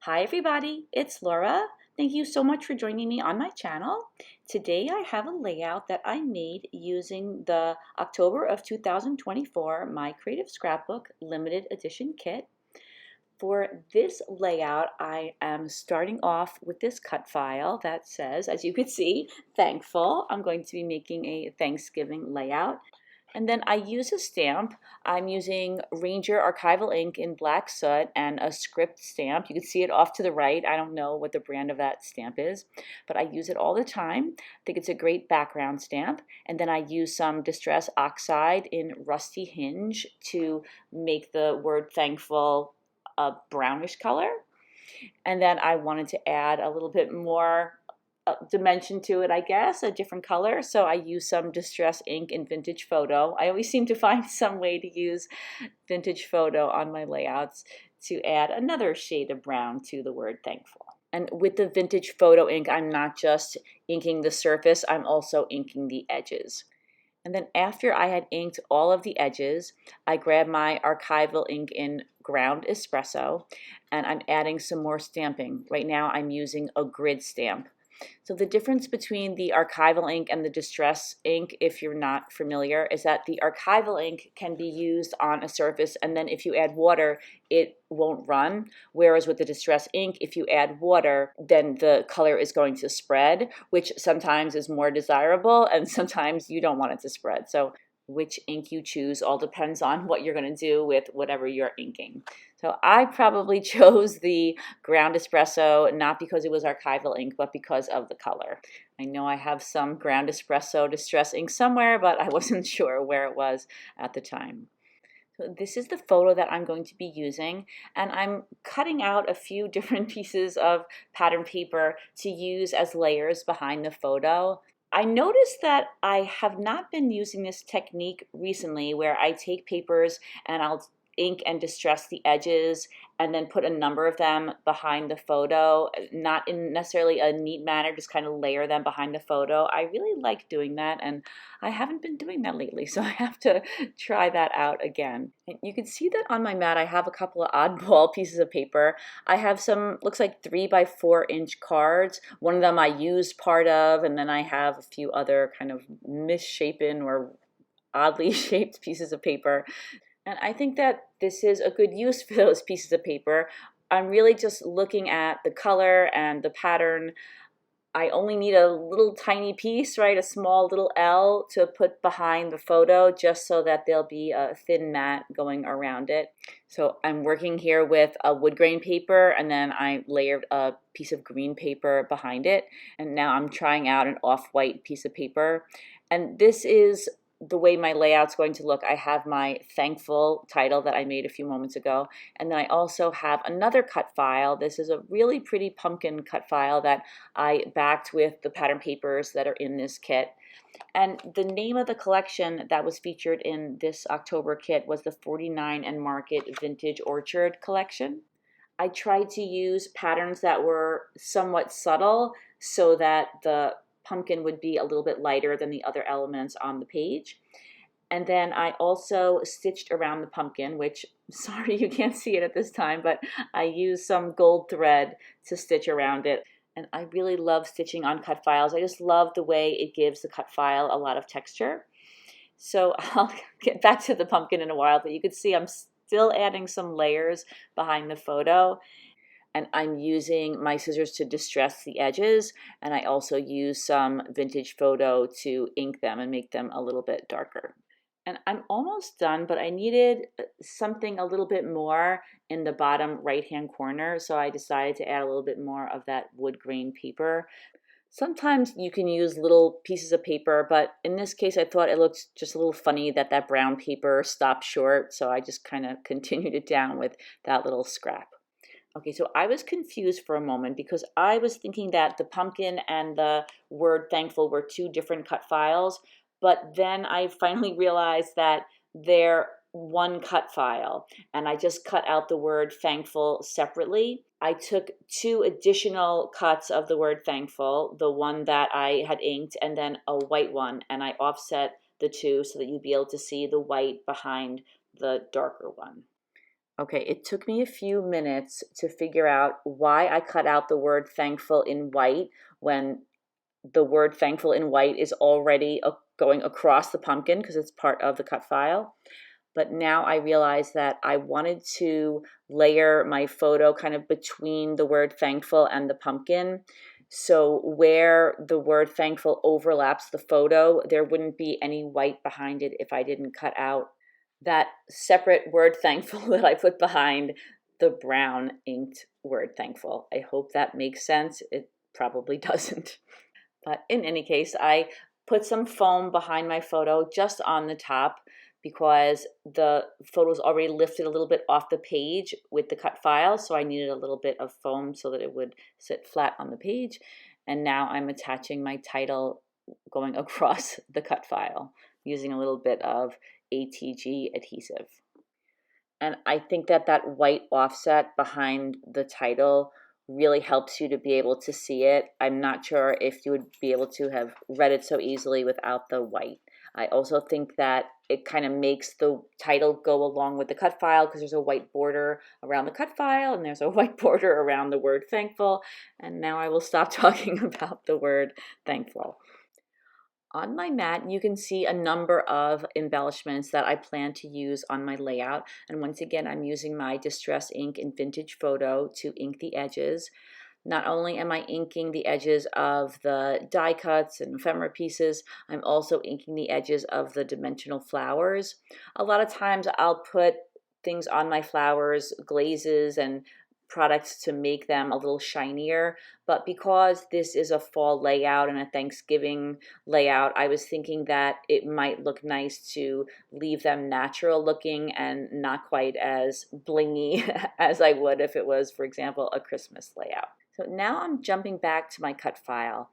Hi everybody, it's Laura. Thank you so much for joining me on my channel. Today I have a layout that I made using the October of 2024 My Creative Scrapbook limited edition kit. For this layout, I am starting off with this cut file that says, as you can see, thankful. I'm going to be making a Thanksgiving layout. And then I use a stamp. I'm using Ranger Archival Ink in black soot and a script stamp. You can see it off to the right. I don't know what the brand of that stamp is, but I use it all the time. I think it's a great background stamp. And then I use some Distress Oxide in Rusty Hinge to make the word thankful a brownish color. And then I wanted to add a little bit more dimension to it, I guess, a different color. So I use some Distress ink in Vintage Photo. I always seem to find some way to use Vintage Photo on my layouts to add another shade of brown to the word thankful. And with the Vintage Photo ink, I'm not just inking the surface, I'm also inking the edges. And then after I had inked all of the edges, I grabbed my Archival ink in ground espresso, and I'm adding some more stamping. Right now I'm using a grid stamp. So the difference between the Archival ink and the Distress ink, if you're not familiar, is that the Archival ink can be used on a surface, and then if you add water, it won't run. Whereas with the Distress ink, if you add water, then the color is going to spread, which sometimes is more desirable, and sometimes you don't want it to spread. So which ink you choose all depends on what you're going to do with whatever you're inking. So I probably chose the ground espresso, not because it was Archival ink, but because of the color. I know I have some ground espresso Distress ink somewhere, but I wasn't sure where it was at the time. So this is the photo that I'm going to be using, and I'm cutting out a few different pieces of pattern paper to use as layers behind the photo. I noticed that I have not been using this technique recently where I take papers and I'll ink and distress the edges and then put a number of them behind the photo, not in necessarily a neat manner, just kind of layer them behind the photo. I really like doing that, and I haven't been doing that lately, so I have to try that out again. And you can see that on my mat I have a couple of oddball pieces of paper. I have some, looks like 3x4-inch cards. One of them I used part of, and then I have a few other kind of misshapen or oddly shaped pieces of paper. And I think that this is a good use for those pieces of paper. I'm really just looking at the color and the pattern. I only need a little tiny piece, right, a small little L to put behind the photo just so that there'll be a thin mat going around it. So I'm working here with a wood grain paper, and then I layered a piece of green paper behind it. And now I'm trying out an off-white piece of paper. And this is the way my layout's going to look. I have my thankful title that I made a few moments ago, and then I also have another cut file. This is a really pretty pumpkin cut file that I backed with the pattern papers that are in this kit. And the name of the collection that was featured in this October kit was the 49 and Market Vintage Orchard collection. I tried to use patterns that were somewhat subtle so that the pumpkin would be a little bit lighter than the other elements on the page. And then I also stitched around the pumpkin, which, sorry you can't see it at this time, but I used some gold thread to stitch around it. And I really love stitching on cut files. I just love the way it gives the cut file a lot of texture. So I'll get back to the pumpkin in a while, but you can see I'm still adding some layers behind the photo. And I'm using my scissors to distress the edges, and I also use some Vintage Photo to ink them and make them a little bit darker. And I'm almost done, but I needed something a little bit more in the bottom right-hand corner, so I decided to add a little bit more of that wood grain paper. Sometimes you can use little pieces of paper, but in this case I thought it looked just a little funny that that brown paper stopped short, so I just kind of continued it down with that little scrap. Okay, so I was confused for a moment because I was thinking that the pumpkin and the word thankful were two different cut files, but then I finally realized that they're one cut file, and I just cut out the word thankful separately. I took two additional cuts of the word thankful, the one that I had inked and then a white one, and I offset the two so that you'd be able to see the white behind the darker one. Okay, it took me a few minutes to figure out why I cut out the word thankful in white when the word thankful in white is already going across the pumpkin because it's part of the cut file. But now I realize that I wanted to layer my photo kind of between the word thankful and the pumpkin. So where the word thankful overlaps the photo, there wouldn't be any white behind it if I didn't cut out that separate word thankful that I put behind the brown inked word thankful. I hope that makes sense. It probably doesn't. But in any case, I put some foam behind my photo just on the top because the photo's already lifted a little bit off the page with the cut file, so I needed a little bit of foam so that it would sit flat on the page. And now I'm attaching my title going across the cut file using a little bit of ATG adhesive. And I think that that white offset behind the title really helps you to be able to see it. I'm not sure if you would be able to have read it so easily without the white. I also think that it kind of makes the title go along with the cut file because there's a white border around the cut file and there's a white border around the word thankful. And now I will stop talking about the word thankful. On my mat, you can see a number of embellishments that I plan to use on my layout. And once again, I'm using my Distress ink in Vintage Photo to ink the edges. Not only am I inking the edges of the die cuts and ephemera pieces, I'm also inking the edges of the dimensional flowers. A lot of times I'll put things on my flowers, glazes and products to make them a little shinier, but because this is a fall layout and a Thanksgiving layout, I was thinking that it might look nice to leave them natural looking and not quite as blingy as I would if it was, for example, a Christmas layout. So now I'm jumping back to my cut file.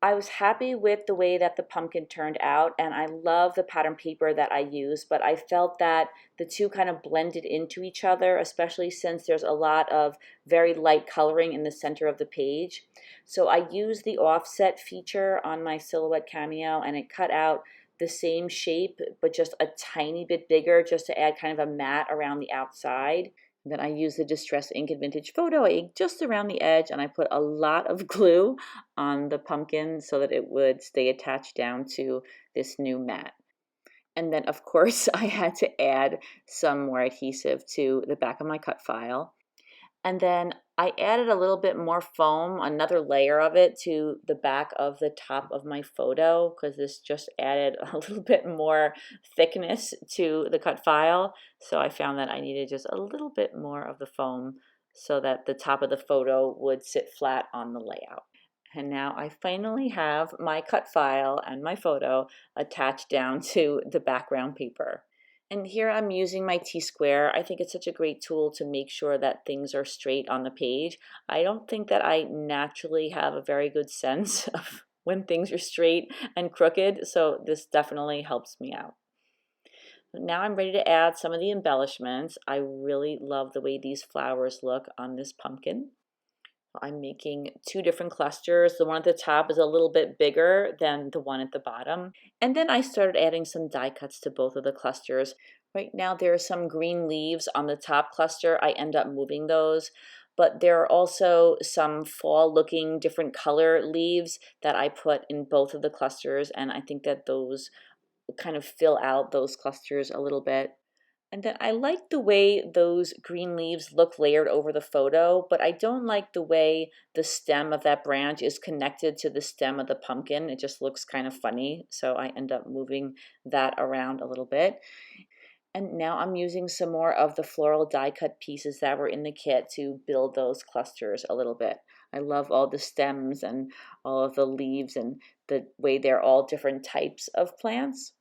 I was happy with the way that the pumpkin turned out, and I love the pattern paper that I used, but I felt that the two kind of blended into each other, especially since there's a lot of very light coloring in the center of the page. So I used the offset feature on my Silhouette Cameo, and it cut out the same shape, but just a tiny bit bigger, just to add kind of a matte around the outside. Then I use the Distress ink in Vintage Photo. I inked just around the edge and I put a lot of glue on the pumpkin so that it would stay attached down to this new mat. And then of course I had to add some more adhesive to the back of my cut file. And then I added a little bit more foam, another layer of it to the back of the top of my photo because this just added a little bit more thickness to the cut file. So I found that I needed just a little bit more of the foam so that the top of the photo would sit flat on the layout. And now I finally have my cut file and my photo attached down to the background paper. And here I'm using my T-square. I think it's such a great tool to make sure that things are straight on the page. I don't think that I naturally have a very good sense of when things are straight and crooked, so this definitely helps me out. Now I'm ready to add some of the embellishments. I really love the way these flowers look on this pumpkin. I'm making two different clusters. The one at the top is a little bit bigger than the one at the bottom. And then I started adding some die cuts to both of the clusters. Right now there are some green leaves on the top cluster. I end up moving those. But there are also some fall looking different color leaves that I put in both of the clusters. And I think that those kind of fill out those clusters a little bit. And then I like the way those green leaves look layered over the photo, but I don't like the way the stem of that branch is connected to the stem of the pumpkin. It just looks kind of funny, so I end up moving that around a little bit. And now I'm using some more of the floral die cut pieces that were in the kit to build those clusters a little bit. I love all the stems and all of the leaves and the way they're all different types of plants.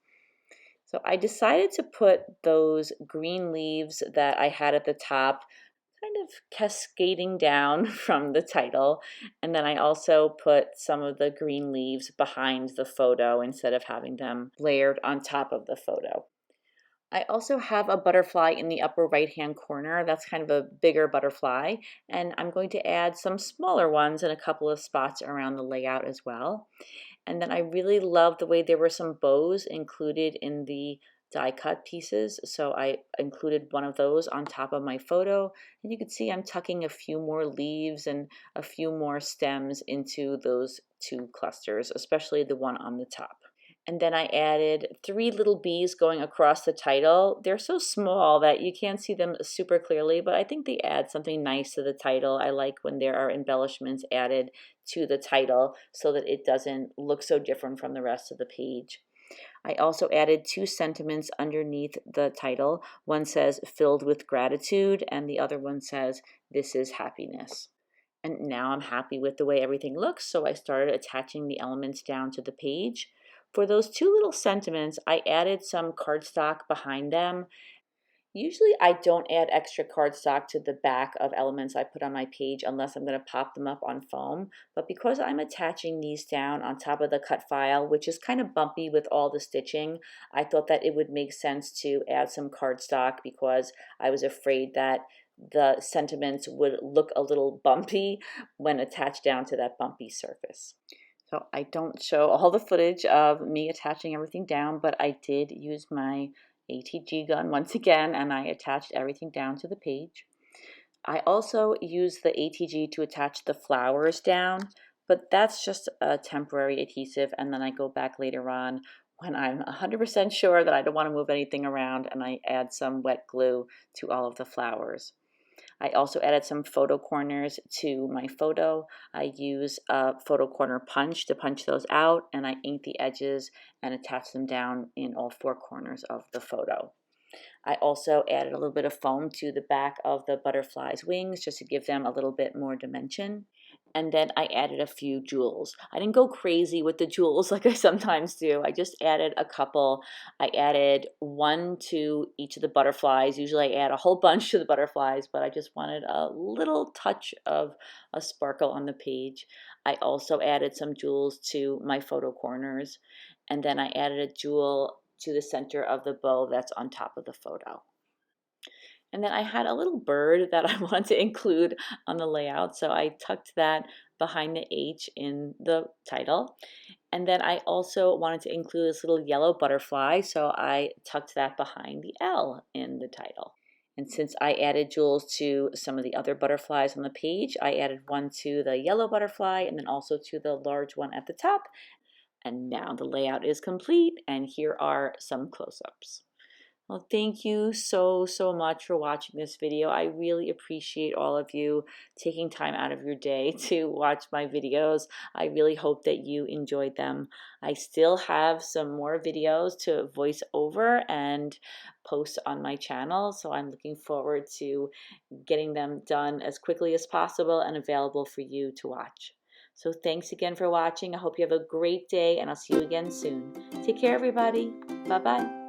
So I decided to put those green leaves that I had at the top kind of cascading down from the title. And then I also put some of the green leaves behind the photo instead of having them layered on top of the photo. I also have a butterfly in the upper right-hand corner. That's kind of a bigger butterfly. And I'm going to add some smaller ones in a couple of spots around the layout as well. And then I really love the way there were some bows included in the die cut pieces, so I included one of those on top of my photo, and you can see I'm tucking a few more leaves and a few more stems into those two clusters, especially the one on the top. And then I added 3 little bees going across the title. They're so small that you can't see them super clearly, but I think they add something nice to the title. I like when there are embellishments added to the title so that it doesn't look so different from the rest of the page. I also added 2 sentiments underneath the title. One says filled with gratitude, and the other one says this is happiness. And now I'm happy with the way everything looks, so I started attaching the elements down to the page. For those 2 little sentiments, I added some cardstock behind them. Usually I don't add extra cardstock to the back of elements I put on my page unless I'm going to pop them up on foam. But because I'm attaching these down on top of the cut file, which is kind of bumpy with all the stitching, I thought that it would make sense to add some cardstock because I was afraid that the sentiments would look a little bumpy when attached down to that bumpy surface. So I don't show all the footage of me attaching everything down, but I did use my ATG gun once again, and I attached everything down to the page. I also used the ATG to attach the flowers down, but that's just a temporary adhesive, and then I go back later on when I'm 100% sure that I don't want to move anything around, and I add some wet glue to all of the flowers. I also added some photo corners to my photo. I use a photo corner punch to punch those out, and I ink the edges and attach them down in all 4 corners of the photo. I also added a little bit of foam to the back of the butterfly's wings just to give them a little bit more dimension. And then I added a few jewels. I didn't go crazy with the jewels like I sometimes do. I just added a couple. I added 1 to each of the butterflies. Usually I add a whole bunch to the butterflies, but I just wanted a little touch of a sparkle on the page. I also added some jewels to my photo corners. And then I added a jewel to the center of the bow that's on top of the photo. And then I had a little bird that I wanted to include on the layout, so I tucked that behind the H in the title. And then I also wanted to include this little yellow butterfly, so I tucked that behind the L in the title. And since I added jewels to some of the other butterflies on the page, I added 1 to the yellow butterfly and then also to the large one at the top. And now the layout is complete, and here are some close-ups. Well, thank you so much for watching this video. I really appreciate all of you taking time out of your day to watch my videos. I really hope that you enjoyed them. I still have some more videos to voice over and post on my channel, so I'm looking forward to getting them done as quickly as possible and available for you to watch. So thanks again for watching. I hope you have a great day, and I'll see you again soon. Take care, everybody. Bye-bye.